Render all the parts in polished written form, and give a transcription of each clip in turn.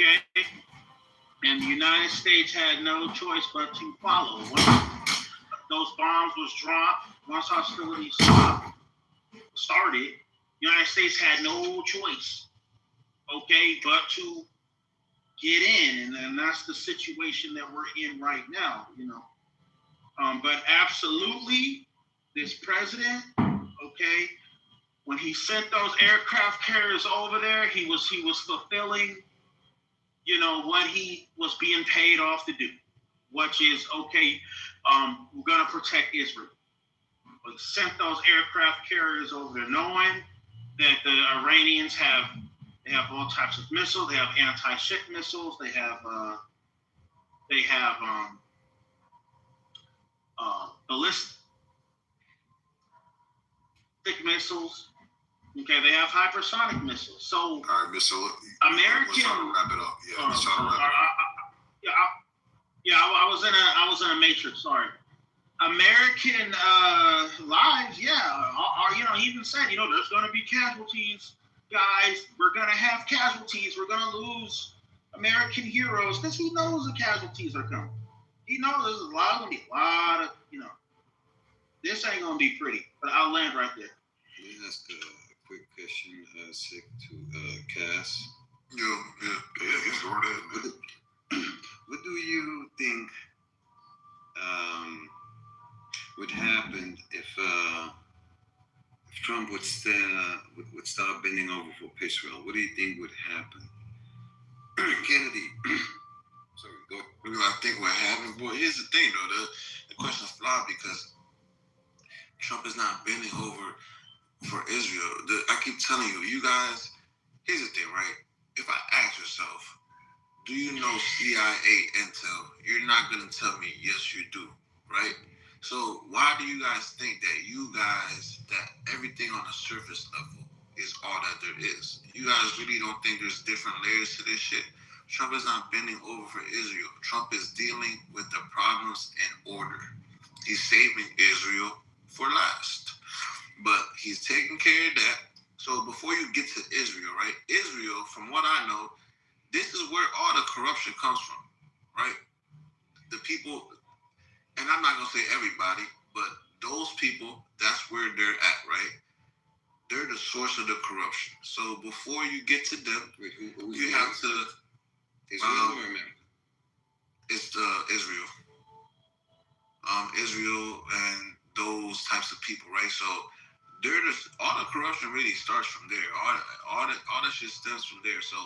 Okay, and the United States had no choice but to follow. Once those bombs was dropped, once hostilities started, the United States had no choice, okay, but to get in, and that's the situation that we're in right now, you know. But absolutely, this president, okay, when he sent those aircraft carriers over there, he was fulfilling, you know, what he was being paid off to do, which is okay. We're gonna protect Israel. But he sent those aircraft carriers over there, knowing that the Iranians have all types of missiles. They have anti-ship missiles. They have ballistic missiles. Okay, they have hypersonic missiles. So, all right, Mr. American. Let's try to wrap it up. Yeah, let's try to wrap it up. I was in a matrix. Sorry. American lives, you know, he even said, you know, there's going to be casualties, guys. We're going to have casualties. We're going to lose American heroes because he knows the casualties are coming. He knows there's going to be a lot of, you know, this ain't going to be pretty. But I'll land right there. Let me ask a quick question, Sick, to Cass. Yeah, he's over there. What do you think would happen if Trump would start bending over for Israel? What do you think would happen? Kennedy. Sorry, go. What do I think would happen? Boy, here's the thing, though. The question's flawed because Trump is not bending over for Israel. I keep telling you, you guys, here's the thing, right? If I ask yourself, do you know CIA intel? You're not going to tell me, yes, you do, right? So why do you guys think that everything on the surface level is all that there is? You guys really don't think there's different layers to this shit? Trump is not bending over for Israel. Trump is dealing with the problems in order. He's saving Israel for last. But he's taking care of that. So before you get to Israel, right? Israel, from what I know, this is where all the corruption comes from, right? The people, and I'm not going to say everybody, but those people, that's where they're at, right? They're the source of the corruption. So before you get to them, you have to... Israel or America? It's Israel. Israel and those types of people, right? So all the corruption really starts from there. All that shit stems from there. So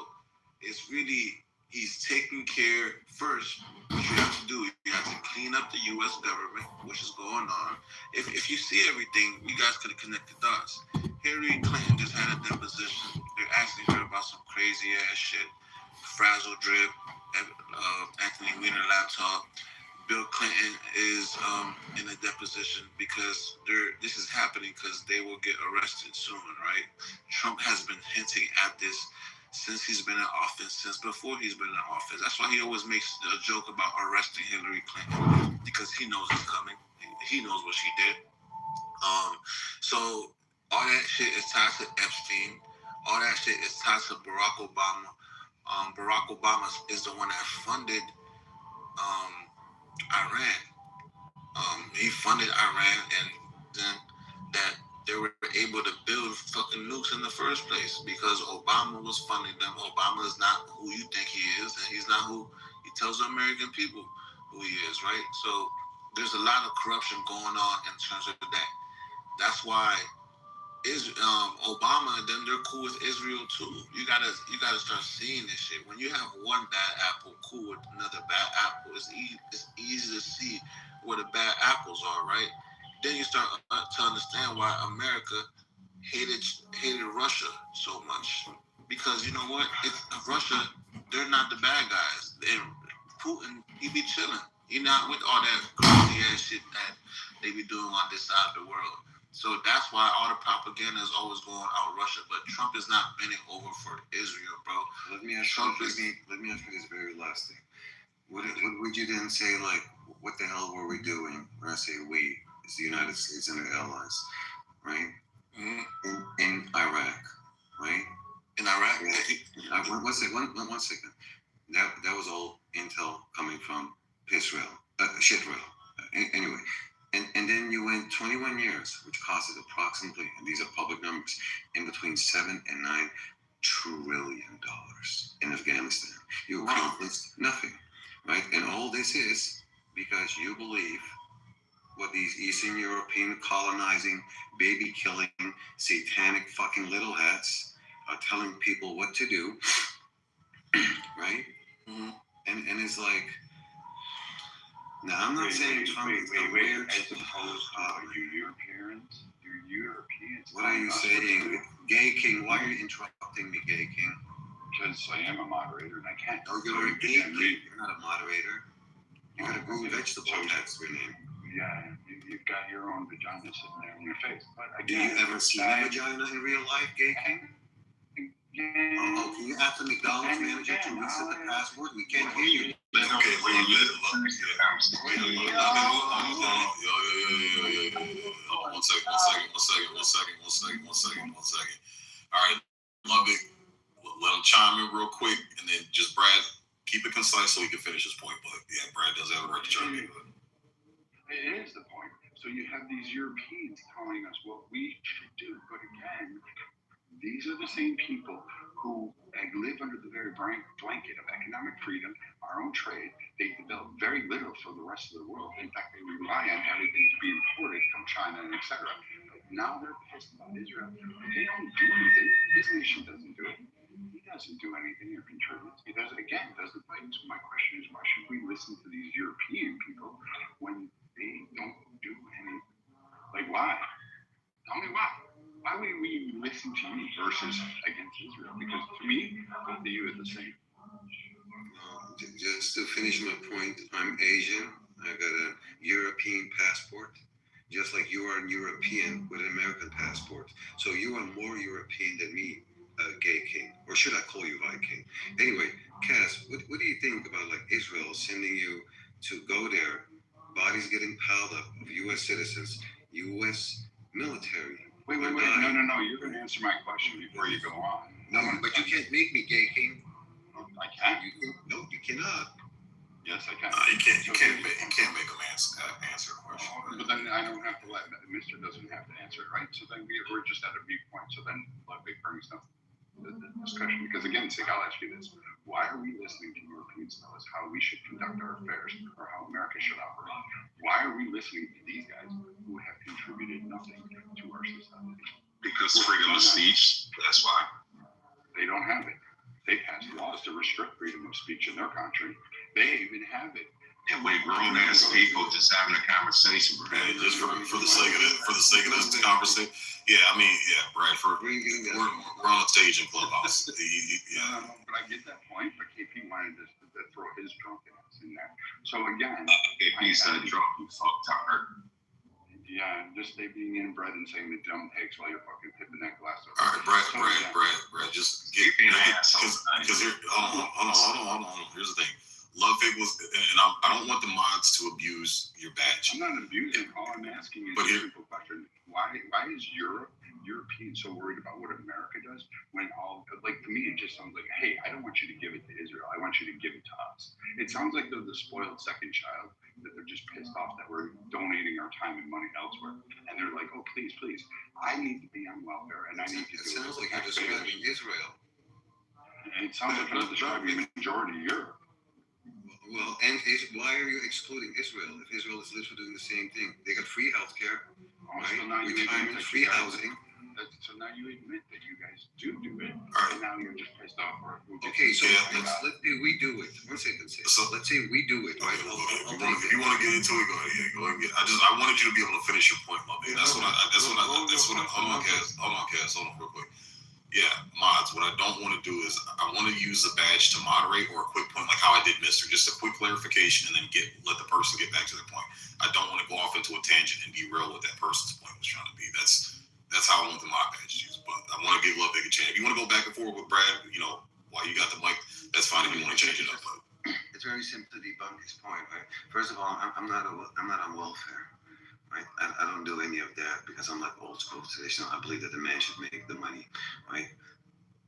it's really, he's taking care first. What you have to do, you have to clean up the U.S. government, which is going on. If you see everything, you guys could have connected dots. Hillary Clinton just had a deposition. They're asking her about some crazy ass shit. Frazzle drip, Anthony Weiner laptop. Bill Clinton is in a deposition because this is happening because they will get arrested soon, right? Trump has been hinting at this since he's been in office, since before he's been in office. That's why he always makes a joke about arresting Hillary Clinton, because he knows it's coming. He knows what she did. So all that shit is tied to Epstein. All that shit is tied to Barack Obama. Barack Obama is the one that funded Iran. He funded Iran, and then that they were able to build fucking nukes in the first place because Obama was funding them. Obama is not who you think he is, and he's not who he tells the American people who he is, right? So there's a lot of corruption going on in terms of that. That's why Obama and them, they're cool with Israel too. You gotta start seeing this shit. When you have one bad apple cool with another bad apple, it's easy to see where the bad apples are, right? Then you start to understand why America hated Russia so much. Because you know what? Russia, they're not the bad guys. Putin, he be chilling. He's not with all that crazy ass shit that they be doing on this side of the world. So that's why all the propaganda is always going out Russia. But Trump is not bending over for Israel, bro. Let me ask you this very last thing. What would you then say, like, what the hell were we doing? When I say we, it's the United States and their allies, right? Mm-hmm. In Iraq, right? In Iraq? Yeah. One second. That was all intel coming from Israel, Shitrail. Anyway, and then you went 21 years, which costed approximately, and these are public numbers, in between $7 and $9 trillion in Afghanistan. You accomplished nothing, right? And all this is because you believe what these Eastern European colonizing, baby killing, satanic fucking little hats are telling people what to do, right? Mm-hmm. And it's like, now I'm not saying Trump is a weird. As opposed to your Europeans, What are you saying, Gay King? Why are you interrupting me, Gay King? Because I am a moderator and I can't. Oh, you're a Gay King. You're not a moderator. You got a green vegetable. That's your name. Yeah, you've got your own vagina sitting there in your face. But Do again, you ever see a vagina in real life, Gay King? Oh, can you ask the McDonald's manager to reset the password? We can't hear you. Okay, wait a minute. One second. All right, love it. Let him chime in real quick, and then just Brad, keep it concise so he can finish his point. But yeah, Brad does have a right to chime in. It is the point. So you have these Europeans telling us what we should do, but again, these are the same people who live under the very blanket of economic freedom, our own trade. They develop very little for the rest of the world. In fact, they rely on everything to be imported from China and etc. Now they're pissed about Israel. They don't do anything. His nation doesn't do it. He doesn't do anything or contribute. He doesn't fight. So my question is, why should we listen to these European people when they don't do anything? Like, why? Tell me why. Why would we listen to you versus against Israel? Because to me, both of you are the same. Just to finish my point, I'm Asian. I got a European passport, just like you are a European with an American passport. So you are more European than me, Gay King, or should I call you Viking? Anyway, Cass, what do you think about like Israel sending you to go there, bodies getting piled up of U.S. citizens, U.S. military? Wait. No. You're going to answer my question before you go on. No, but you can't make me, Gay King. I can. No, you cannot. Yes, I can. You can't make him answer a question. But then I don't have to let Mr. doesn't have to answer it, right? So then we're just at a viewpoint. So then Ludwig brings up the discussion. Because again, Sig, I'll ask you this. Why are we listening to Europeans tell us how we should conduct our affairs or how America should operate? Why are we listening to these guys who have contributed nothing to our society? Because freedom of speech, that's why. They don't have it. They passed laws to restrict freedom of speech in their country. They even have it. And we're grown ass people just having a conversation, Brad. Just for the sake of this conversation. Yeah, I mean, yeah, Bradford. We're on a stage in Clubhouse. Yeah. No, but I get that point. But KP wanted to throw his drunkenness in there. So again, KP said drunk, you fucked tired. Yeah, just they being inbred and saying the dumb takes while you're fucking tipping that glass over. All right, Brad, just get an asshole. Because here, hold on. Here's the thing. Ludwig was, and I don't want the mods to abuse your badge. I'm not abusing. All I'm asking is a simple question: Why is Europeans so worried about what America does when to me it just sounds like, hey, I don't want you to give it to Israel. I want you to give it to us. It sounds like they're the spoiled second child, that they're just pissed off that we're donating our time and money elsewhere, and they're like, oh, please, I need to be on welfare, and I need to do it. It sounds like you're describing Israel. It sounds like you're describing the majority of Europe. Well, and why are you excluding Israel if Israel is literally doing the same thing? They got free healthcare, right? So now retirement, free housing. So now you admit that you guys do it, and now you're just pissed off. Okay, so let's say we do it. 1 second. So let's say we do it, right? If you want to get into it, go ahead. I wanted you to be able to finish your point, my man. Hold on, Cass, hold on real quick. Yeah, mods, what I don't want to do is I want to use the badge to moderate or a quick point, like how I did Mister, just a quick clarification and then let the person get back to their point. I don't want to go off into a tangent and derail what that person's point was trying to be. That's how I want the mod badge used. But I want to give Ludwig a chance. If you want to go back and forth with Brad, while you got the mic, that's fine if you want to change it up. But it's very simple to debunk his point, right? First of all, I'm not on welfare. Right? I don't do any of that because I'm like old school traditional. I believe that the man should make the money, right?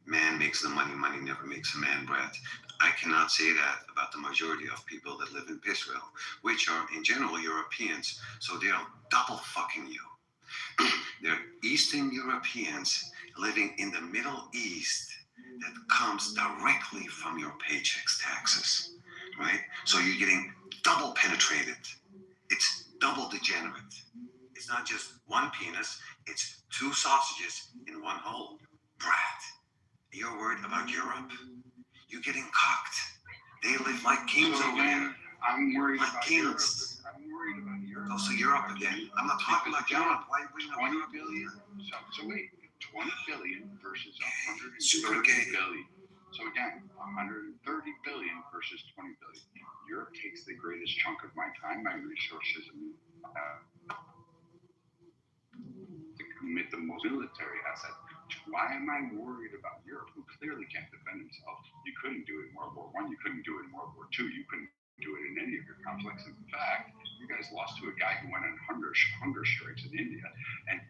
man makes the money, money never makes a man, Brett. I cannot say that about the majority of people that live in Israel, which are in general Europeans. So they are double fucking you. They're Eastern Europeans living in the Middle East that comes directly from your paychecks taxes, right? So you're getting double penetrated. It's double degenerate. It's not just one penis, it's two sausages in one hole. Brad, you're worried about Europe? You're getting cocked. They live like kings So over there. again, I'm worried Like about kings. Europe. I'm worried about Europe. Go to Europe again. I'm not talking about Europe. Why are you bringing up 20 Europe? billion. So wait, 20 billion versus 130 Super gay. billion. So again, 130 billion versus 20 billion. Europe takes the greatest chunk of my time, my resources, and to commit the most military asset. Why am I worried about Europe, who clearly can't defend themselves? You couldn't do it in World War I. You couldn't do it in World War II. You couldn't do it in any of your conflicts. In fact, you guys lost to a guy who went on hunger strikes in India and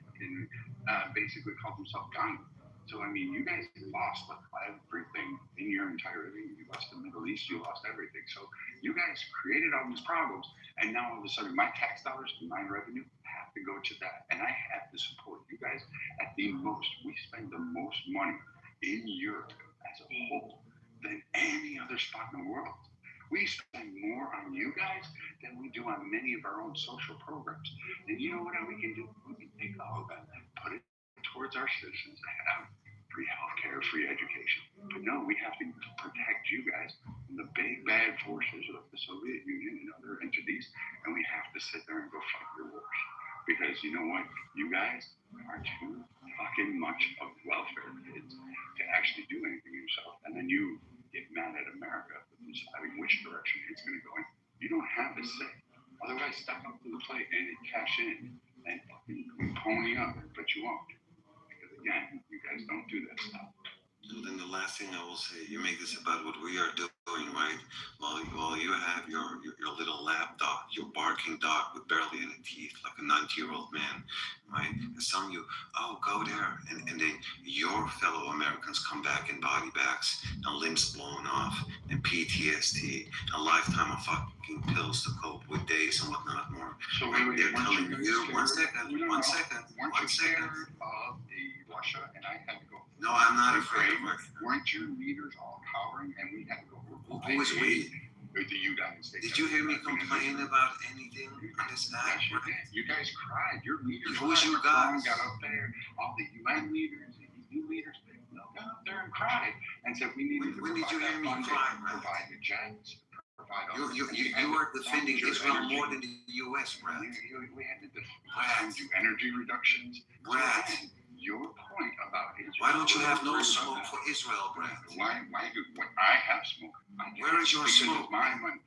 basically called himself Gandhi. So I mean, you guys lost everything in your entirety. You lost the Middle East. You lost everything. So you guys created all these problems, and now all of a sudden, my tax dollars and my revenue have to go to that, and I have to support you guys at the most. We spend the most money in Europe as a whole than any other spot in the world. We spend more on you guys than we do on many of our own social programs. And you know what we can do? We can take all of that, put it towards our citizens to have free healthcare, free education. But no, we have to protect you guys from the big bad forces of the Soviet Union and other entities, and we have to sit there and go fight your wars. Because you know what? You guys are too fucking much of welfare kids to actually do anything yourself. And then you get mad at America for deciding which direction it's going to go in. You don't have to say. Otherwise, step up to the plate and cash in and fucking pony up, but you won't. Because again, you guys don't do that stuff. So then the last thing I will say, you make this about what we are doing, right? While you have your little lap dog, your barking dog with barely any teeth, like a 90-year-old man, right? And some of you, oh, go there. And then your fellow Americans come back in body bags and limbs blown off and PTSD, a lifetime of fucking pills to cope with days and whatnot more. So Right? wait, They're weren't telling guys you, scared? one second. Weren't you scared of Russia and I had to go? No, I'm not afraid of Russia. Weren't your leaders all cowering and we had to go? Who was we? With the United States. Did you hear me complain about anything on this app? Yes, you did. You guys cried. Your leaders. Who's you guys? Got up there. All the UN leaders, the EU leaders, got up there and cried and said we needed to When did you hear me cry, Brad? provide the jets. You are defending Israel more than the U.S., Brad. We had to defend you energy reductions. Brad. Your point about Israel. Why don't you have no smoke for Israel, Brad? Why I have smoke. Where is your smoke? My money.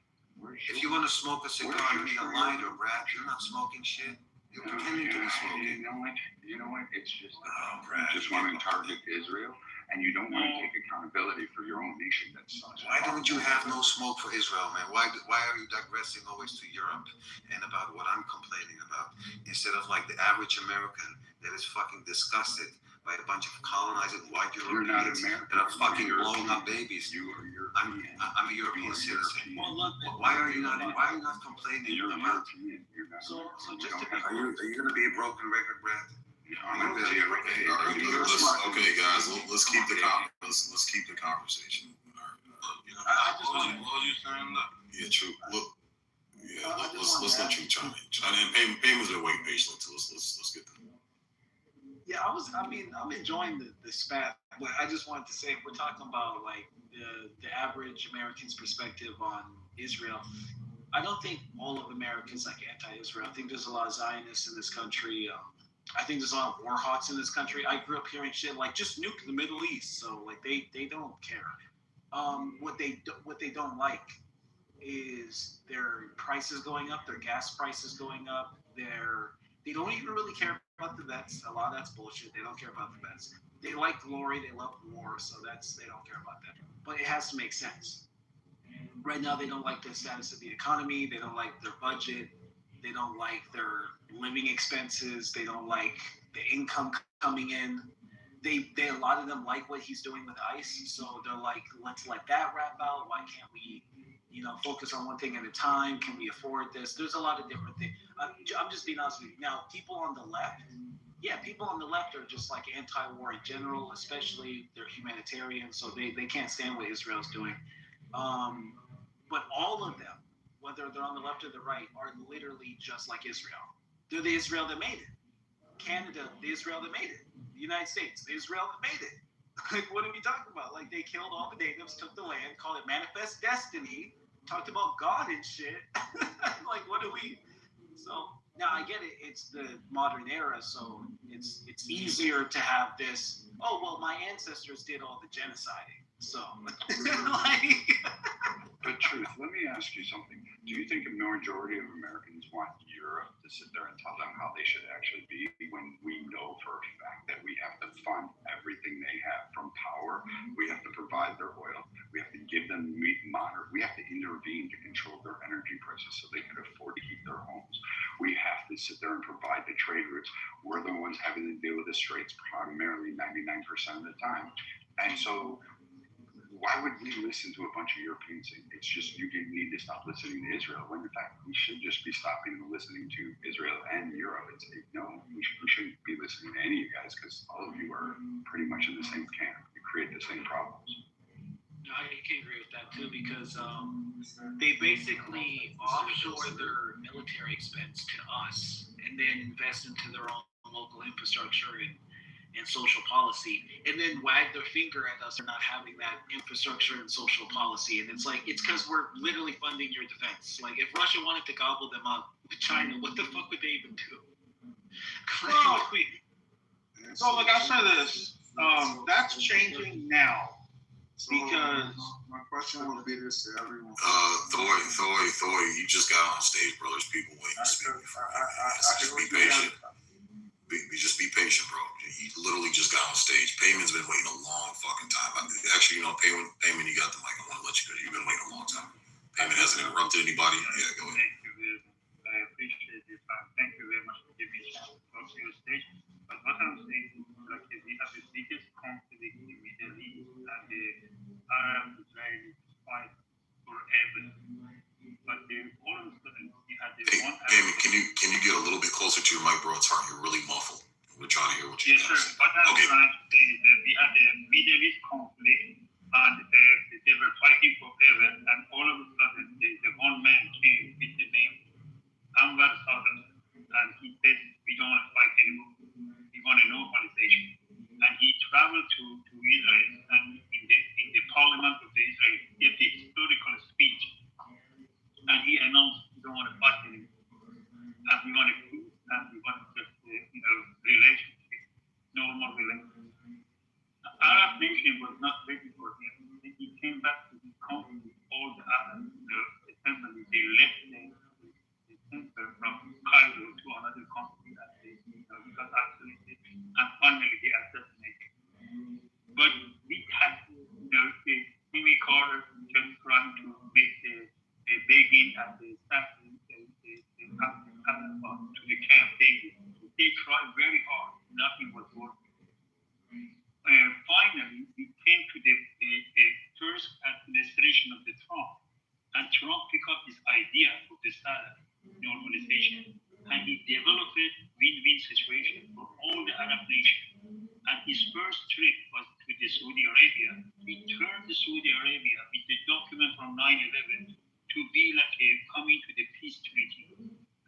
If you want to smoke a cigar, you need a lighter, Brad. You're not smoking shit. You're pretending to be smoking. You know what? It's just Brad, you just want to target Israel, and you don't want to take accountability for your own nation. That sucks. Why don't you have no smoke for Israel, man? Why are you digressing always to Europe and about what I'm complaining about instead of like the average American that is fucking disgusted by a bunch of colonizing white Europeans that are fucking blowing up babies? I'm a European citizen. Well, look, Why are you not complaining about? so just to be Are you gonna be a broken record, Brad? I'm gonna tell you every day. All right, okay, guys, let's keep the conversation. I just want What was you saying? Look. Yeah, true. Look, let's let you chime in. And Payman's been waiting patiently too. Let's get them. Yeah, I'm enjoying the spat, but I just wanted to say, if we're talking about like the average American's perspective on Israel, I don't think all of Americans like anti-Israel. I think there's a lot of Zionists in this country. I think there's a lot of war hawks in this country. I grew up hearing shit like just nuke the Middle East, so like they don't care. What they don't like is their prices going up, their gas prices going up. They don't even really care about the vets. A lot of that's bullshit. They don't care about the vets. They like glory. They love war. So they don't care about that. But it has to make sense. Right now, they don't like the status of the economy. They don't like their budget. They don't like their living expenses. They don't like the income coming in. they a lot of them like what he's doing with ICE, so they're like, let's let that wrap out. Why can't we, focus on one thing at a time? Can we afford this? There's a lot of different things. I'm just being honest with you. Now, people on the left are just like anti-war in general, especially they're humanitarian, so they can't stand what Israel's doing. But all of them, whether they're on the left or the right, are literally just like Israel. They're the Israel that made it. Canada, the Israel that made it. The United States, the Israel that made it. Like, what are we talking about? Like, they killed all the natives, took the land, called it manifest destiny, talked about God and shit. Like, what do we? So now I get it. It's the modern era, so it's easier to have this. Oh well, my ancestors did all the genociding, so like. But truth, let me ask you something. Do you think a majority of Americans want Europe to sit there and tell them how they should actually be when we know for a fact that we have to fund everything they have from power? We have to provide their oil. We have to give them we have to intervene to control their energy prices so they can afford to keep their homes. We have to sit there and provide the trade routes. We're the ones having to deal with the straits primarily 99% of the time. And so why would we listen to a bunch of Europeans saying it's just you need to stop listening to Israel, when in fact we should just be stopping and listening to Israel and Europe? It's we shouldn't be listening to any of you guys because all of you are pretty much in the same camp. You create the same problems. I can agree with that too because they basically offshore their military expense to us and then invest into their own local infrastructure and social policy, and then wag their finger at us for not having that infrastructure and social policy. And it's like, it's because we're literally funding your defense. Like, if Russia wanted to gobble them up with China, what the fuck would they even do? So, like I said, that's changing now because my question would be this to everyone. Thor, you just got on stage, bro. There's people waiting to speak before you. Just be patient. Just be patient, bro. You literally just got on stage. Payman's been waiting a long fucking time. Actually, Payman, you got the mic. I want to let you go. You've been waiting a long time. Payman hasn't interrupted anybody. Yeah, go ahead. Thank you. I appreciate your time. Thank you very much for giving me a chance to talk to your stage. But what I'm saying is, like, we have the biggest conflict in the Middle East, and the Arab-Israeli fight forever. But then all of a sudden, we had the one. Payman, can you get a little bit closer to your mic, bro? It's hard. You're really muffled. We're trying to hear what you Yes, sir. What I'm trying to say is that we had a Middle East conflict, and they were fighting forever, and all of a sudden, the one man came with the name Anwar Sadat, and he said, we don't want to fight anymore. We want a normalization. And he traveled to Israel, and in the parliament of Israel, he gave the historical speech, and he announced, we don't want to fight anymore. And we want a peace, and we want just, relationship, normal relationship. The Arab nation was not ready for him. When he came back to his country with all the Arabs, assembly, they left the center from Cairo to another country, and they got isolated, and finally they assassinated. But we had, Jimmy Carter just trying to make the begging and the staff to the Camp David. They tried very hard. Nothing was working. Finally, we came to the first administration of the Trump. And Trump picked up this idea of the salary normalization. And he developed a win-win situation for all the Arab nations. And his first trip was to the Saudi Arabia. He turned to Saudi Arabia with the document from 9/11 to be like coming to the peace treaty.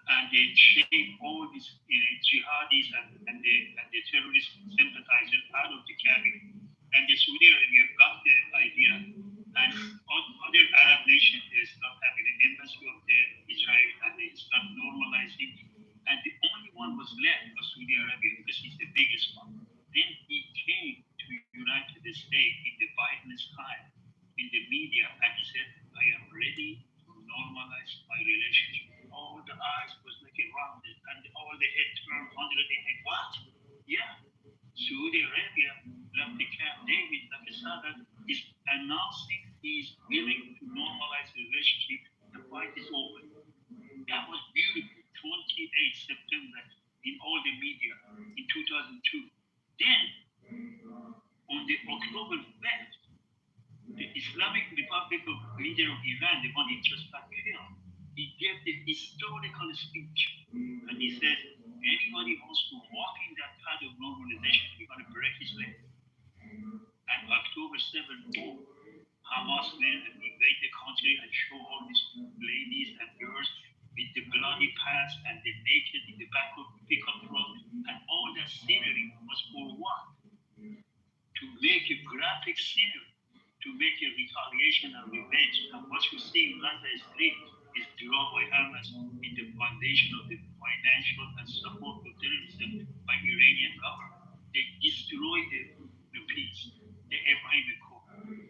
And they shaped all these jihadis and the terrorist sympathizers out of the cabinet. And the Saudi Arabia got the idea, and other Arab nations stopped having an embassy of Israel, and they started normalizing. And the only one was left was Saudi Arabia because he's the biggest one. Then he came to the United States in the Biden's time in the media, and he said, I am ready to normalize my relationship. All the eyes was looking around it, and all the head turned 180. What? Yeah. Saudi Arabia, like the Camp David, like the Sadat, is announcing he's willing to normalize the relationship. The fight is over. That was beautiful. 28 September in all the media in 2002. Then On the October 5th, the Islamic Republic of leader of Iran, the one he just got killed, he gave the historical speech, and he said, anybody who wants to walk in that path of normalization, we're going to break his leg. And October 7th, Hamas went and invade the country and show all these ladies and girls with the bloody pants and the naked in the back of the pickup truck, and all that scenery was for what? To make a graphic scenery, to make a retaliation and revenge. And what you see in Gaza Street is drawn by Hamas in the foundation of the financial and support of terrorism by Iranian government. They destroyed the peace, the Abraham Accord.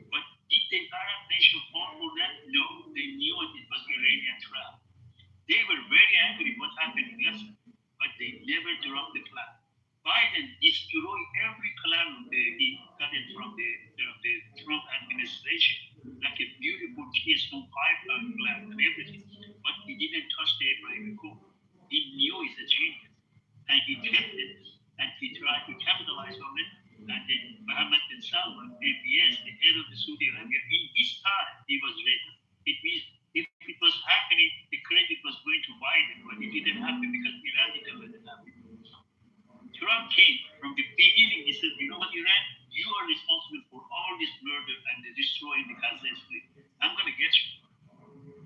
But did the Arab nation fall for that? No, they knew it was Iranian trap. They were very angry what happened in Gaza, but they never dropped the plan. Biden destroyed every plan he got it from the Trump administration, like a beautiful Keystone Pipeline plan and everything. But he didn't touch the Abraham Accord. He knew he's a genius, and he kept it, and he tried to capitalize on it. And then Mohammed bin Salman, ABS, the head of the Saudi Arabia, in his time, he was ready. It means if it was happening, the credit was going to Biden, but it didn't happen because Iran didn't let it happen. Trump came from the beginning. He said, you know what, Iran, you are responsible for all this murder and the destroying the Gaza Strip. I'm going to get you.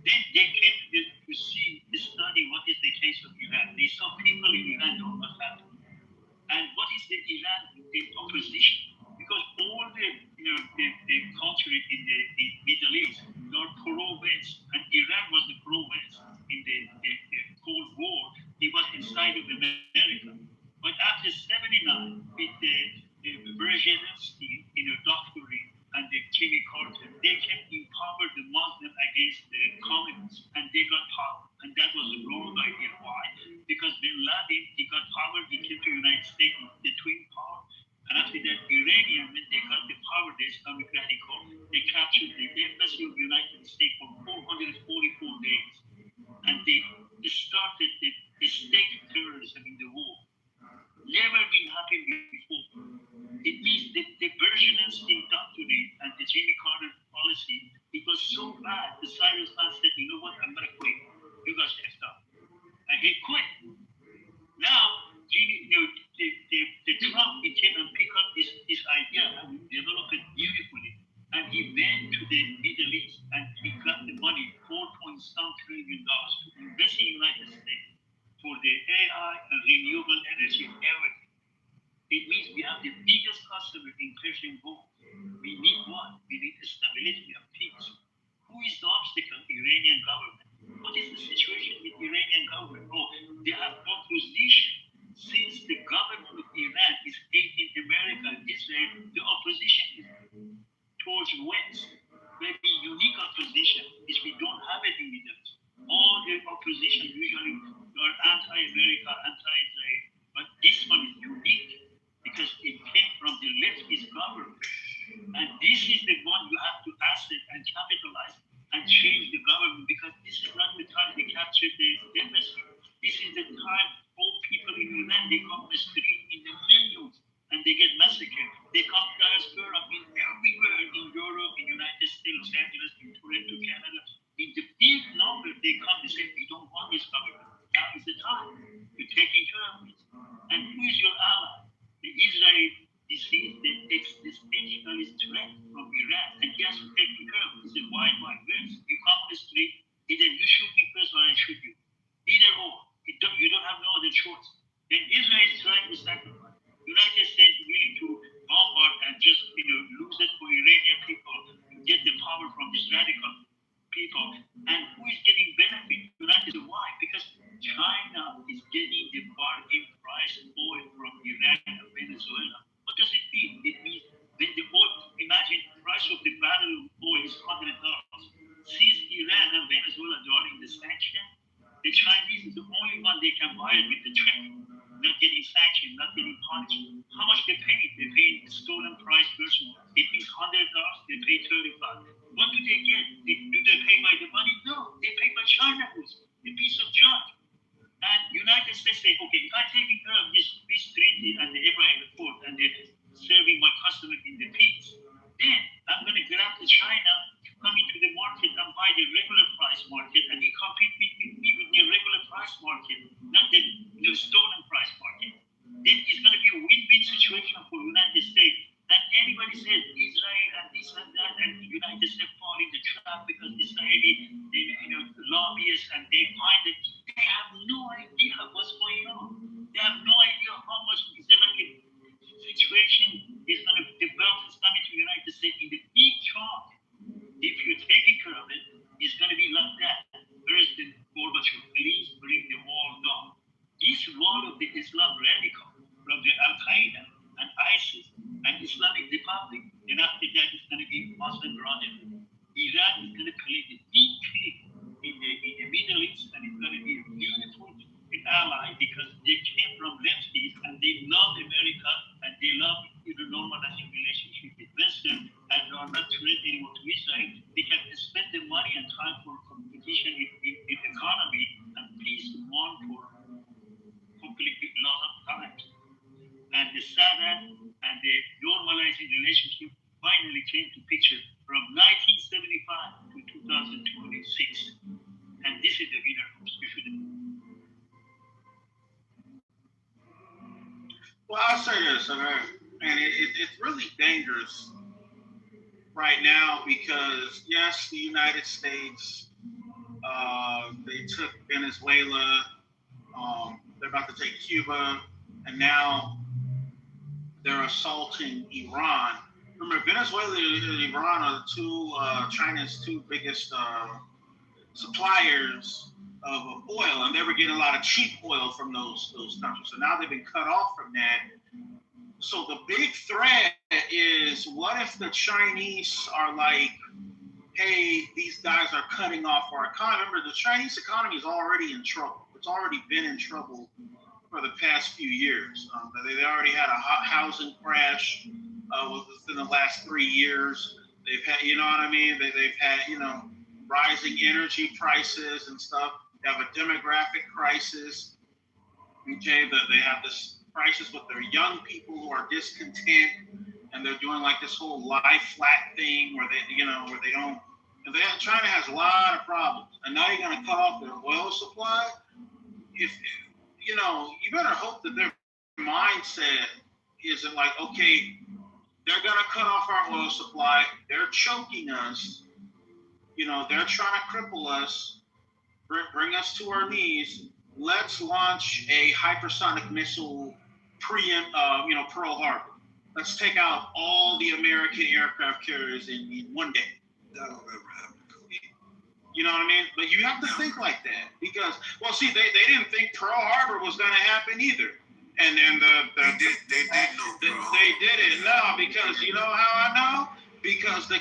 Then they came to see, to study what is the case of Iran. They saw people in Iran know what happened. And what is the Iran opposition? Because all the country in the Middle East are pro-West, and Iran was the pro-West in the Cold War. He was inside of America. But after 79, with the Brzezinski, doctrine and the Jimmy Carter, they can empower the Muslim against the communists, and they got power. And that was the wrong idea. Why? Because Bin Laden, he got power, he came to the United States, the twin power. And after that, Iranian, when they got the power, the Islamic radical, they captured the embassy of the United States for 444 days. And they started the state terrorism in the war. Never been happened before. It means that the Brzezinski doctrine and the Jimmy Carter policy, it was so bad, the Cyrus man said, you know what, I'm going to quit. You guys can stop. And he quit. Now, the Trump, he came and picked up this idea and developed it beautifully. And he went to the Middle East and he got the money, $4.some trillion to invest in the United States for the AI and renewable energy and everything. It means we have the biggest customer in Persian Gulf. We need what? We need stability and peace. Who is the obstacle? Iranian government. What is the situation with Iranian government? Oh, they have opposition. Since the government of Iran is hating America and Israel, the opposition is towards West. Very unique opposition is we don't have it in the Middle East. All the opposition usually are anti-America, anti-Israel, but this one is unique because it came from the leftist government. And this is the one you have to asset and capitalize and change the government, because this is not the time they capture the embassy. This is the time all people in Iran, they come on the street in the millions and they get massacred. They come diaspora in everywhere in Europe, in the United States, Los Angeles, in Toronto, Canada. In the big number, they come and say, we don't want this government. Now is the time. You're taking care of it. And who is your ally? The Israel, this is the existentialist threat from Iran. And he has to take care of it. It's a wide west. You come on the street, either you shoot me first or I shoot you. Either or. You don't have no other choice. Then Israel is trying to sacrifice. The United States is willing to bombard and just lose it for Iranian people to get the power from these radical people. And who is getting benefit? United States. Why? Because China is getting the bargain price oil from Iran and Venezuela. What does it mean? It means when the oil, imagine the price of the barrel of oil is $100. Since Iran and Venezuela are in the sanction, the Chinese is the only one they can buy it with the check, not getting sanctioned, not getting punished. How much they pay? They pay the stolen price version. It means $100, they pay $35. What do they get? Do they pay by the money? No, they pay by China goods, a piece of junk. And United States say, okay, if I'm taking care of this treaty and the Abraham Accord and they're serving my customer in the because Israeli, lobbyists, and they find that they have no idea what's going on. They have no idea how much Islamic situation is going to develop Islamic United States in the big chart. If you're taking care of it, it's going to be like that. President Gorbachev, please bring the wall down. This wall of the Islam radical from the Al Qaeda and ISIS and Islamic Republic, and after that it's going to be Muslim Brotherhood. Iran is going to play the big key in the Middle East, and it's going to be a beautiful ally because they came from lefties and they love America and they love normalizing relationship with Western and are not threatened anymore to Israel. They can spend the money and time for competition in economy and peace one for completely lot of times. And the Sadat and the normalizing relationship finally came to picture from 1975 to 2026. And this is the winner who should. Well, I'll say this, and it's really dangerous right now because, yes, the United States, they took Venezuela, they're about to take Cuba, and now they're assaulting Iran. Remember, Venezuela and Iran are China's two biggest suppliers of oil, and they were getting a lot of cheap oil from those countries. So now they've been cut off from that. So the big threat is, what if the Chinese are like, hey, these guys are cutting off our economy. Remember, the Chinese economy is already in trouble. It's already been in trouble for the past few years. They already had a housing crash within the last 3 years. They've had, you know what I mean? They've had, rising energy prices and stuff. They have a demographic crisis. Okay, they have this crisis with their young people who are discontent, and they're doing like this whole lie flat thing where they don't. And China has a lot of problems, and now you're going to cut off their oil supply. If you better hope that their mindset isn't like, okay, they're going to cut off our oil supply. They're choking us. They're trying to cripple us, bring us to our knees. Let's launch a hypersonic missile Pearl Harbor. Let's take out all the American aircraft carriers in one day. That'll never happen. You know what I mean? But you have to think like that because, well, see, they didn't think Pearl Harbor was going to happen either. And then they did know. They did it. No, because you know how I know? Because the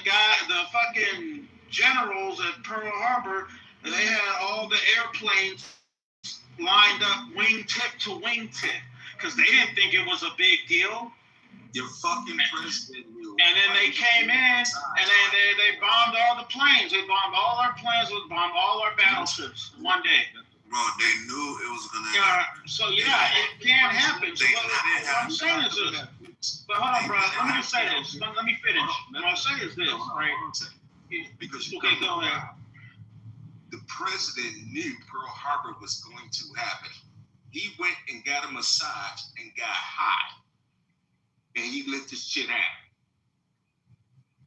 fucking generals at Pearl Harbor, they had all the airplanes lined up wingtip to wingtip because they didn't think it was a big deal. Your fucking president knew. And then they came in and they bombed all the planes. They bombed all our planes. They bombed all our battleships in one day. Bro, they knew it was gonna happen. So yeah, it can happen. So what I'm saying is this. But hold on, bro. Let me say this. Let me finish. What I'm saying is this, right? Because okay, go ahead. The president knew Pearl Harbor was going to happen. He went and got a massage and got high. And he let this shit happen.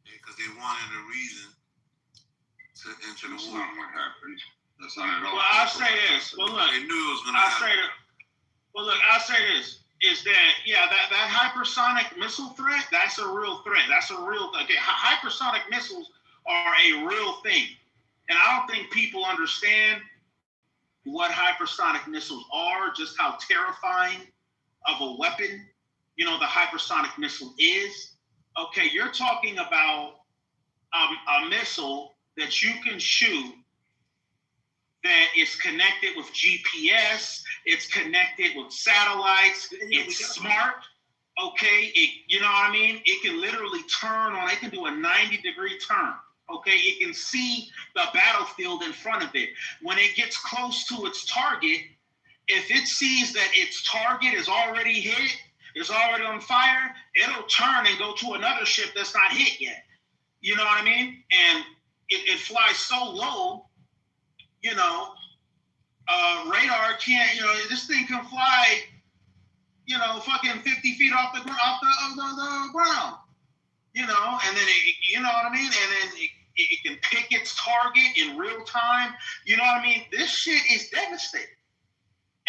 Because they wanted a reason to enter the That's war. not what happened. That's not at all. Well, I'll say this. Well, look. They knew it was going to happen. I'll say this. Is that hypersonic missile threat? That's a real threat. That's a real. Okay, hypersonic missiles are a real thing, and I don't think people understand what hypersonic missiles are. Just how terrifying of a weapon, the hypersonic missile is. Okay, you're talking about a missile that you can shoot that is connected with GPS, it's connected with satellites, it's smart, okay? You know what I mean? It can literally it can do a 90-degree turn, okay? It can see the battlefield in front of it. When it gets close to its target, if it sees that its target is already hit, is already on fire, it'll turn and go to another ship that's not hit yet. You know what I mean? And it flies so low, radar can't, this thing can fly, fucking 50 feet off the ground, and then it, you know what I mean? And then It can pick its target in real time. You know what I mean? This shit is devastating.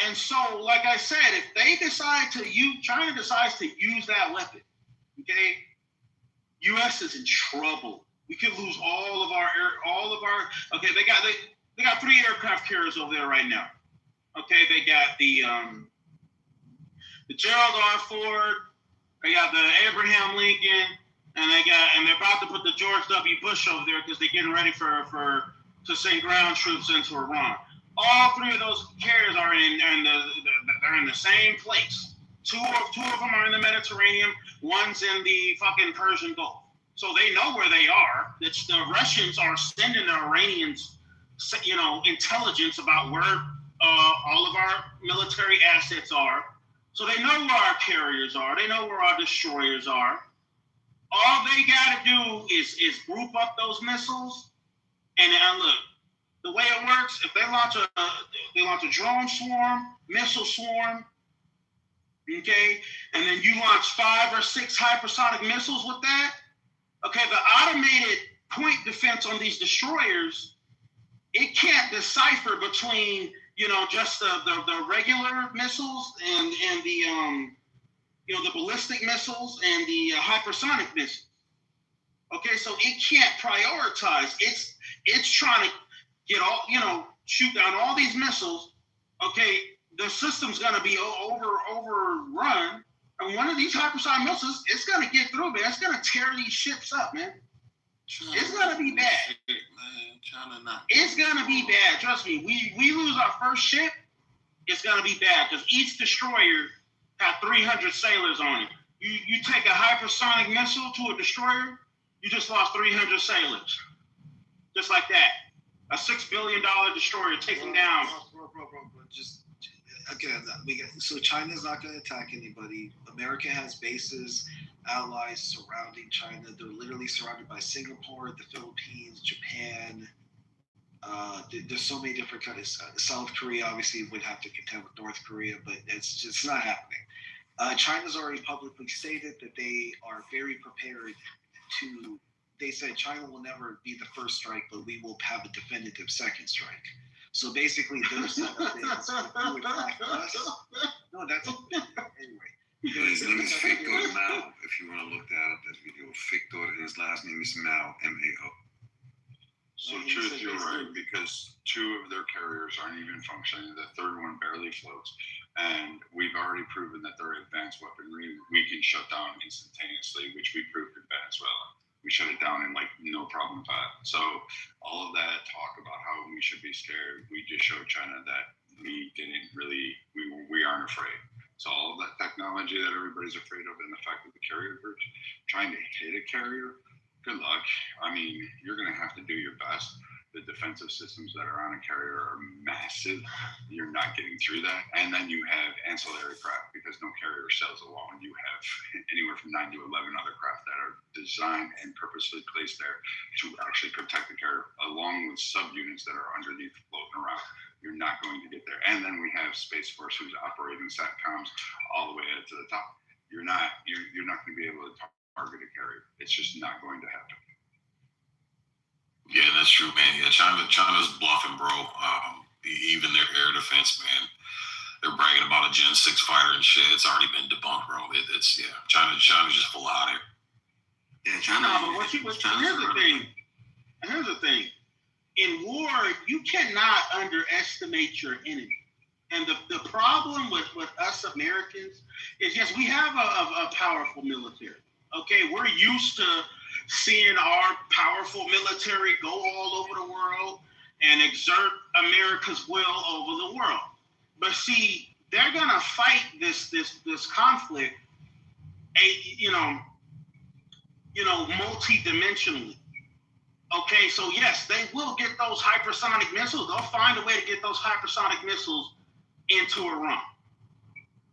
And so, like I said, if they decide to use, China decides to use that weapon, okay, U.S. is in trouble. We could lose all of our. Okay, they got 3 aircraft carriers over there right now. Okay, they got the Gerald R. Ford, they got the Abraham Lincoln, and they're about to put the George W. Bush over there because they're getting ready to send ground troops into Iran. All 3 of those carriers are they're in the same place. Two of them are in the Mediterranean. One's in the fucking Persian Gulf. So they know where they are. It's the Russians are sending the Iranians, intelligence about where all of our military assets are. So they know where our carriers are. They know where our destroyers are. All they got to do is group up those missiles. And look, the way it works, if they launch a drone swarm, missile swarm, okay, and then you launch 5 or 6 hypersonic missiles with that, okay, the automated point defense on these destroyers, it can't decipher between, just the regular missiles and the the ballistic missiles and the hypersonic missiles. Okay, so it can't prioritize. It's trying to get all, shoot down all these missiles. Okay, the system's gonna be overrun, and one of these hypersonic missiles, it's gonna get through, man. It's gonna tear these ships up, man. It's gonna be bad. It's gonna be bad. Trust me. We lose our first ship, it's gonna be bad because each destroyer had 300 sailors on it. You take a hypersonic missile to a destroyer, you just lost 300 sailors, just like that. A $6 billion destroyer taking down. Bro. Just again, so China's not going to attack anybody. America has bases, allies surrounding China. They're literally surrounded by Singapore, the Philippines, Japan. There's so many different countries. South Korea obviously would have to contend with North Korea, but it's just not happening. China's already publicly stated that they are very prepared to. They said China will never be the first strike, but we will have a definitive second strike. So basically, their setup is if you attack us. No, that's anyway. His name is Victor Mao. If you want to look that up, that video. Victor, and his last name is Mao, M-A-O. So truth, you're right, because 2 of their carriers aren't even functioning. The third one barely floats. And we've already proven that their advanced weaponry we can shut down instantaneously, which we proved in Venezuela. We shut it down in no problem with that. So all of that talk about how we should be scared, we just showed China that we aren't afraid. So all of that technology that everybody's afraid of, and the fact that the carrier groups trying to hit a carrier, good luck. I mean, you're going to have to do your best. The defensive systems that are on a carrier are massive. You're not getting through that. And then you have ancillary craft, because no carrier sails alone. You have anywhere from 9 to 11 other craft that are designed and purposely placed there to actually protect the carrier, along with subunits that are underneath floating around. You're not going to get there. And then we have Space Force, who's operating SATCOMs all the way to the top. You're not going to be able to target a carrier. It's just not going to happen. Yeah, that's true, man. Yeah, China's bluffing, bro. Even their air defense, man. They're bragging about a Gen 6 fighter and shit. It's already been debunked, bro. China's just full out here. Yeah, China. No, but here's the thing. In war, you cannot underestimate your enemy. And the problem with us Americans is, yes, we have a powerful military. Okay, we're used to seeing our powerful military go all over the world and exert America's will over the world. But see, they're gonna fight this conflict, multi-dimensionally. Okay, so yes, they will get those hypersonic missiles. They'll find a way to get those hypersonic missiles into Iran.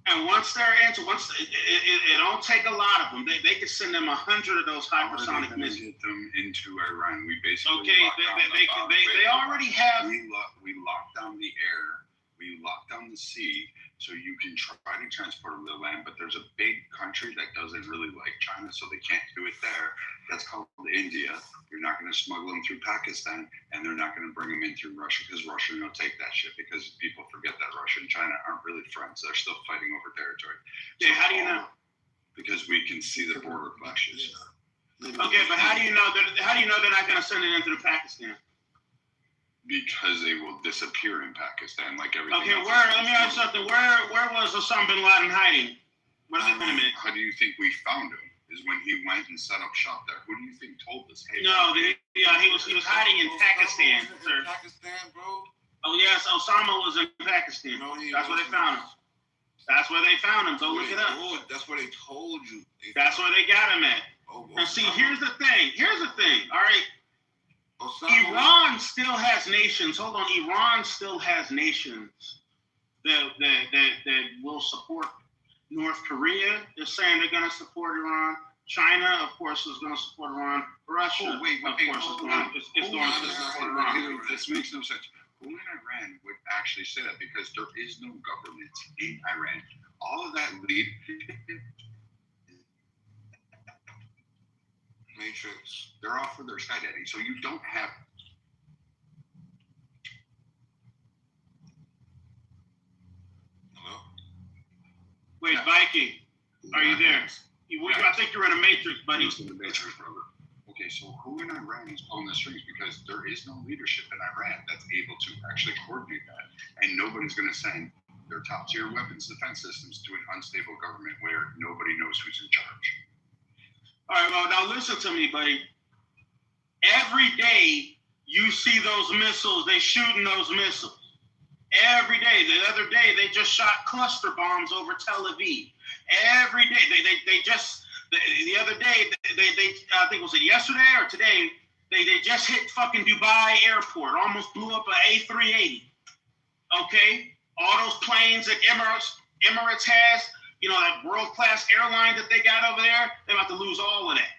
And once it don't take a lot of them. They could send them 100 of those hypersonic missiles. Get them into Iran. We basically they already have. We locked down the air. We locked down the sea. So you can try to transport them to the land, but there's a big country that doesn't really like China, so they can't do it there. That's called India. You're not going to smuggle them through Pakistan, and they're not going to bring them in through Russia because Russia will take that shit, because people forget that Russia and China aren't really friends. They're still fighting over territory. Yeah, how do you know? Because we can see the border clashes. Okay, but how do you know they're not going to send it in through Pakistan? Because they will disappear in Pakistan like everything. Okay, else. let me ask you something. Where was Osama bin Laden hiding? Wait a minute. How do you think we found him? Is when he went and set up shop there. Who do you think told us? Hey, He was hiding in Pakistan, sir. Pakistan, bro. Oh yes, Osama was in Pakistan. No, That's where they found him. That's where they found him. Go look it up. That's where they told you. That's where they got him at. And see, here's the thing. All right. Iran still has nations. Hold on. Iran still has nations that will support North Korea. They're saying they're going to support Iran. China, of course, is going to support Iran. Russia, of course, is going to support Iran. This makes no sense. Who in Iran would actually say that? Because there is no government in Iran. All of that lead. Matrix. They're off for their sky daddy. So you don't have. Hello? Wait, Viking, are you there? I think you're in a matrix, buddy. In the matrix, brother. Okay, so who in Iran is pulling the strings? Because there is no leadership in Iran that's able to actually coordinate that. And nobody's going to send their top tier weapons defense systems to an unstable government where nobody knows who's in charge. All right, well, now listen to me, buddy. Every day you see those missiles, they shooting those missiles. Every day. The other day, they just shot cluster bombs over Tel Aviv. Every day. The other day, I think, was it yesterday or today, they just hit fucking Dubai airport, almost blew up an A380. Okay? All those planes that Emirates has, that world-class airline that they got over there, they're about to lose all of that.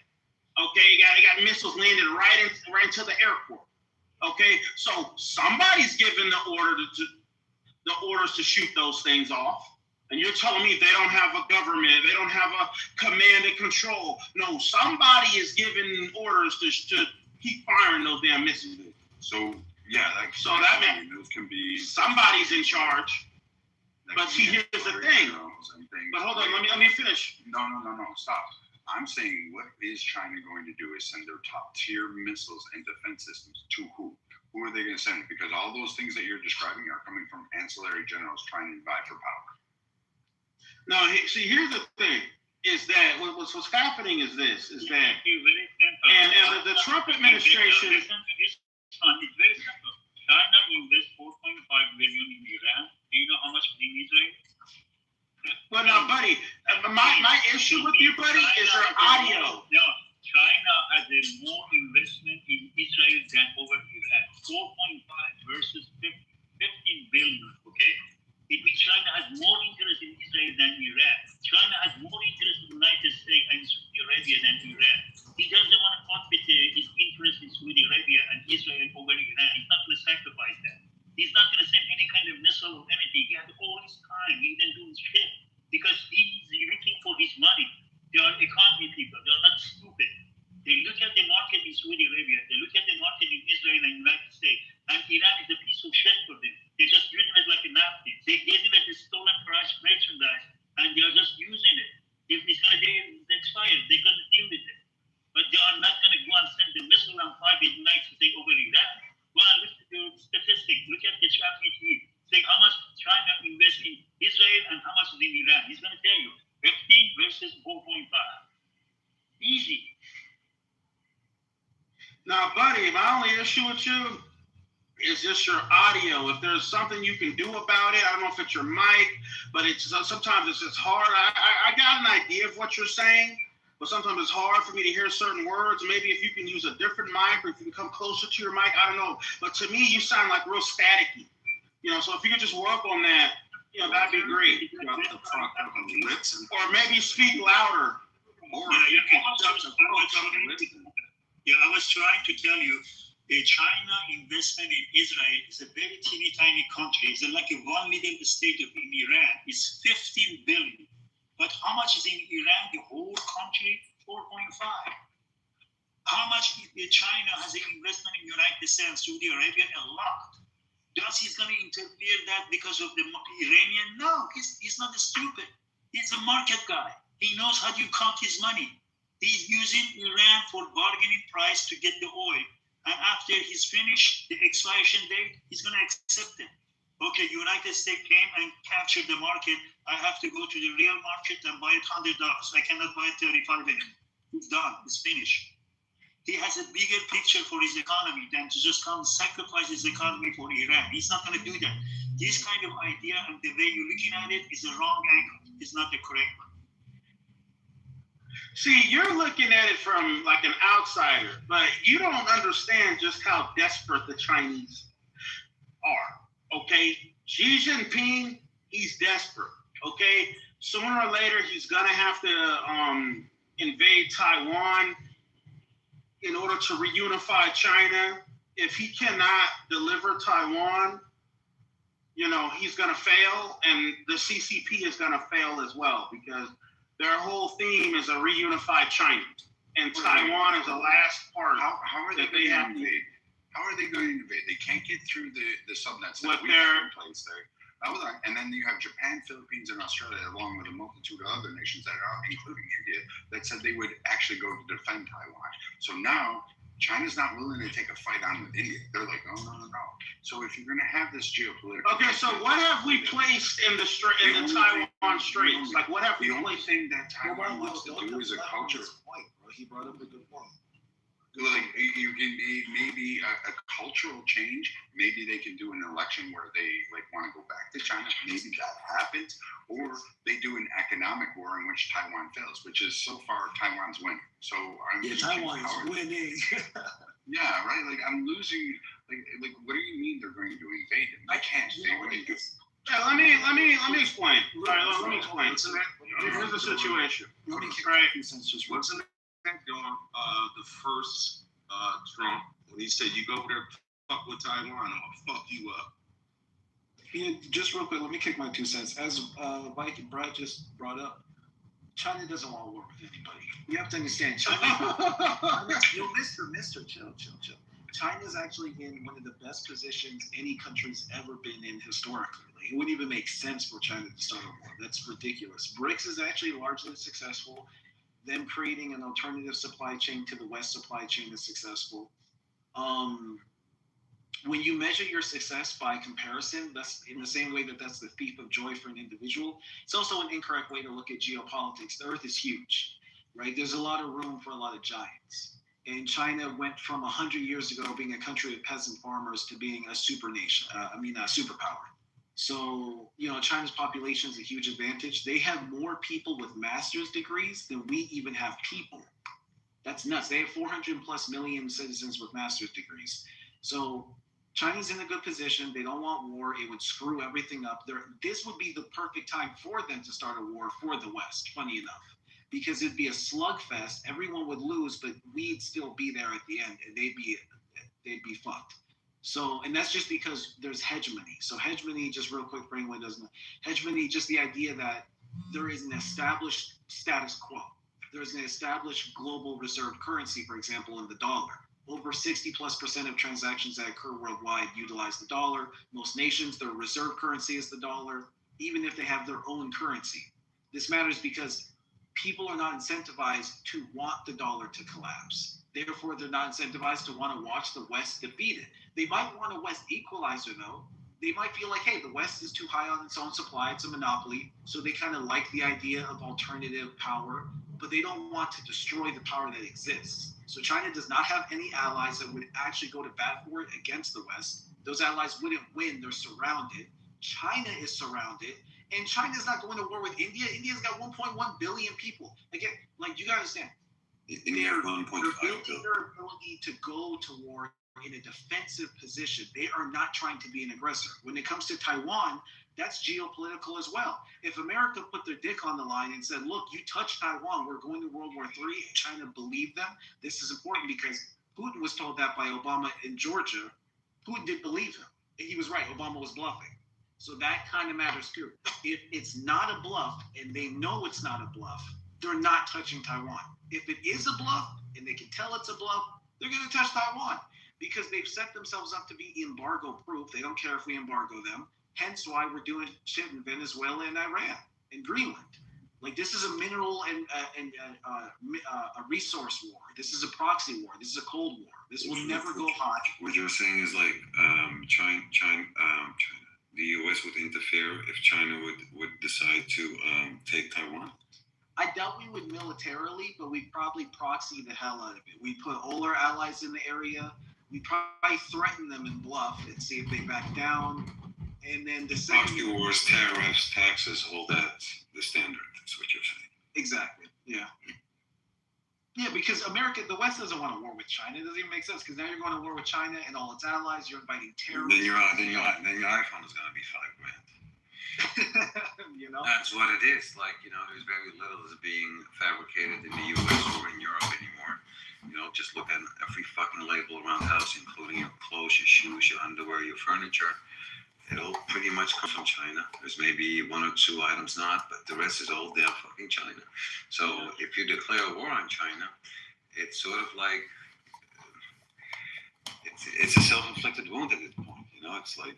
Okay? They got missiles landed right into the airport. Okay? So somebody's giving the orders to shoot those things off. And you're telling me they don't have a government, they don't have a command and control. No, somebody is giving orders to keep firing those damn missiles. So, yeah, that means those can be somebody's in charge. But see, here's the thing. But hold on, let me finish. No, stop. I'm saying, what is China going to do is send their top tier missiles and defense systems to who? Who are they going to send? Because all those things that you're describing are coming from ancillary generals trying to vie for power. No, see, here's the thing: is that what's happening is that and the Trump administration. Listen to this. It's very simple. China invests 4.5 billion in Iran. Do you know how much in Israel? Well, now, buddy, my issue with you, buddy, is your audio. No, China has a more investment in Israel than over Iran. 4.5 versus 15 billion. Okay. It means China has more interest in Israel than Iran. China has more interest in the United States and Saudi Arabia than Iran. He doesn't want to compete his interest in Saudi Arabia and Israel over Iran. He's not going to sacrifice that. He's not going to send any kind of missile or anything. He has all his time. He didn't do shit because he's looking for his money. They are economy people. They are not stupid. They look at the market in Saudi Arabia. They look at the market in Israel and United States. And Iran is a piece of shit for them. They're just using it like a napkin. They're getting it as stolen merchandise, and they're just using it. If it's going to be expired, they're going to deal with it. But they are not going to go and send the missile and fight the United States over Iran. Go and look at the statistics. Look at the traffic here. Say how much China invests in Israel and how much is in Iran. He's going to tell you 15 versus 4.5. Easy. Now, buddy, my only issue with you is just your audio. If there's something you can do about it, I don't know if it's your mic, but sometimes it's just hard. I got an idea of what you're saying, but sometimes it's hard for me to hear certain words. Maybe if you can use a different mic or if you can come closer to your mic, I don't know. But to me, you sound like real staticky. So if you could just work on that, that'd be great. Or maybe speak louder. I was trying to tell you, China investment in Israel is a very teeny tiny country. It's like a one little state of in Iran. It's 15 billion. But how much is in Iran? The whole country, 4.5. How much China has an investment in United States, Saudi Arabia? A lot. Does he's going to interfere that because of the Iranian? No, he's not stupid. He's a market guy. He knows how you count his money. He's using Iran for bargaining price to get the oil. And after he's finished the expiration date, he's going to accept it. Okay, United States came and captured the market. I have to go to the real market and buy it $100. I cannot buy it 35 anymore. It's done. It's finished. He has a bigger picture for his economy than to just come sacrifice his economy for Iran. He's not going to do that. This kind of idea and the way you're looking at it is the wrong angle. It's not the correct one. See, you're looking at it from like an outsider, but you don't understand just how desperate the Chinese are. Okay, Xi Jinping, he's desperate. Okay, sooner or later he's gonna have to invade Taiwan in order to reunify China. If he cannot deliver Taiwan, you know, he's gonna fail, and the CCP is gonna fail as well, because their whole theme is a reunified China, and Taiwan is the last part. How are they going to invade? How are they going to invade? They can't get through the subnets that we have in place there. And then you have Japan, Philippines, and Australia, along with a multitude of other nations that are, including India, that said they would actually go to defend Taiwan. So now China's not willing to take a fight on with India. They're like, oh, no. So if you're going to have this geopolitical... Okay, so what have we placed in the Taiwan Straits? Like, what have we The only placed? thing that Taiwan wants to do is a culture... He brought up a good point. Like, you can maybe a cultural change. Maybe they can do an election where they like want to go back to China. Maybe that happens, or they do an economic war in which Taiwan fails, which is so far Taiwan's winning. So I'm Taiwan's winning. Yeah, right. Like I'm losing. Like what do you mean they're going to invade him? They can't. They wouldn't do. Yeah, let me explain. All right, let me explain. Here's the situation. Right. What's in on the first Trump when he said, "You go over there, fuck with Taiwan, I'm gonna fuck you up." Yeah, just real quick, let me kick my 2 cents. As Mike and Brad just brought up, China doesn't want to war with anybody. You have to understand, China. Mister, chill. China's actually in one of the best positions any country's ever been in historically. Like, it wouldn't even make sense for China to start a war. That's ridiculous. BRICS is actually largely successful. Them creating an alternative supply chain to the West supply chain is successful. When you measure your success by comparison, that's in the same way that's the thief of joy for an individual. It's also an incorrect way to look at geopolitics. The Earth is huge, right? There's a lot of room for a lot of giants. And China went from 100 years ago being a country of peasant farmers to being a superpower. So, China's population is a huge advantage. They have more people with master's degrees than we even have people. That's nuts. They have 400 plus million citizens with master's degrees. So China's in a good position. They don't want war. It would screw everything up. This would be the perfect time for them to start a war for the West, funny enough, because it'd be a slugfest. Everyone would lose, but we'd still be there at the end, and they'd be fucked. So, and that's just because there's hegemony. So hegemony, just real quick for anyone who doesn't know, hegemony, just the idea that there is an established status quo. There's an established global reserve currency, for example, in the dollar. Over 60+% of transactions that occur worldwide utilize the dollar. Most nations, their reserve currency is the dollar, even if they have their own currency. This matters because people are not incentivized to want the dollar to collapse. Therefore, they're not incentivized to want to watch the West defeat it. They might want a West equalizer, though. They might feel like, hey, the West is too high on its own supply. It's a monopoly. So they kind of like the idea of alternative power, but they don't want to destroy the power that exists. So China does not have any allies that would actually go to bat for it against the West. Those allies wouldn't win. They're surrounded. China is surrounded. And China's not going to war with India. India's got 1.1 billion people. Again, like, you got to understand. India 1.5 billion. Their ability to go to war in a defensive position. They are not trying to be an aggressor. When it comes to Taiwan, that's geopolitical as well. If America put their dick on the line and said, look, you touch Taiwan, we're going to World War III, and China believed them, this is important because Putin was told that by Obama in Georgia. Putin didn't believe him. And he was right. Obama was bluffing. So that kind of matters too. If it's not a bluff and they know it's not a bluff, they're not touching Taiwan. If it is a bluff and they can tell it's a bluff, they're going to touch Taiwan because they've set themselves up to be embargo proof. They don't care if we embargo them. Hence why we're doing shit in Venezuela and Iran and Greenland. Like, this is a mineral and a resource war. This is a proxy war. This is a cold war. This will never go hot. What you're saying is like China, the U.S. would interfere if China would decide to take Taiwan. I doubt we would militarily, but we'd probably proxy the hell out of it. We'd put all our allies in the area. We'd probably threaten them and bluff and see if they back down. And then the second Proxy wars, tariffs, taxes, all that, the standard. That's what you're saying. Exactly. Yeah. Yeah, because the West doesn't want a war with China. It doesn't even make sense because now you're going to war with China and all its allies. You're inviting terrorists. Then your iPhone is going to be $5,000. You know. That's what it is. Like, there's very little that's being fabricated in the U.S. or in Europe anymore. Just look at every fucking label around the house, including your clothes, your shoes, your underwear, your furniture. It'll pretty much come from China. There's maybe one or two items not, but the rest is all damn fucking China. So if you declare war on China, it's sort of like it's a self-inflicted wound at this point. It's like,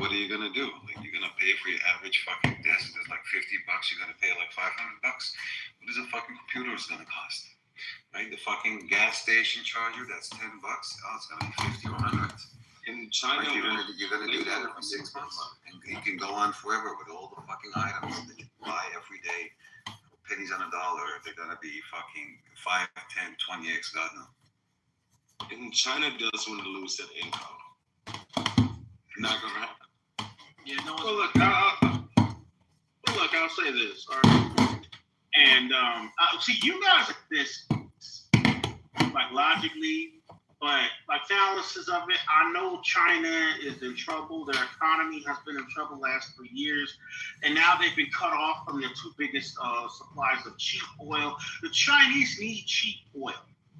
what are you gonna do? Like, you're gonna pay for your average fucking desk that's like $50. You're gonna pay like $500. What is a fucking computer is gonna cost? Right? The fucking gas station charger that's $10. Oh, it's gonna be 50 or 100. In China, Right, you're gonna do that every 6 months, and it can go on forever with all the fucking items that you buy every day for pennies on a dollar. They're gonna be fucking 5, 10, 20x, God knows. and China does want to lose that income. Not gonna happen. Yeah. No. Well, look, I'll say this. All right. And see, you guys at this, like, logically. But like fallacies of it, I know China is in trouble. Their economy has been in trouble the last 3 years. And now they've been cut off from their two biggest supplies of cheap oil. The Chinese need cheap oil.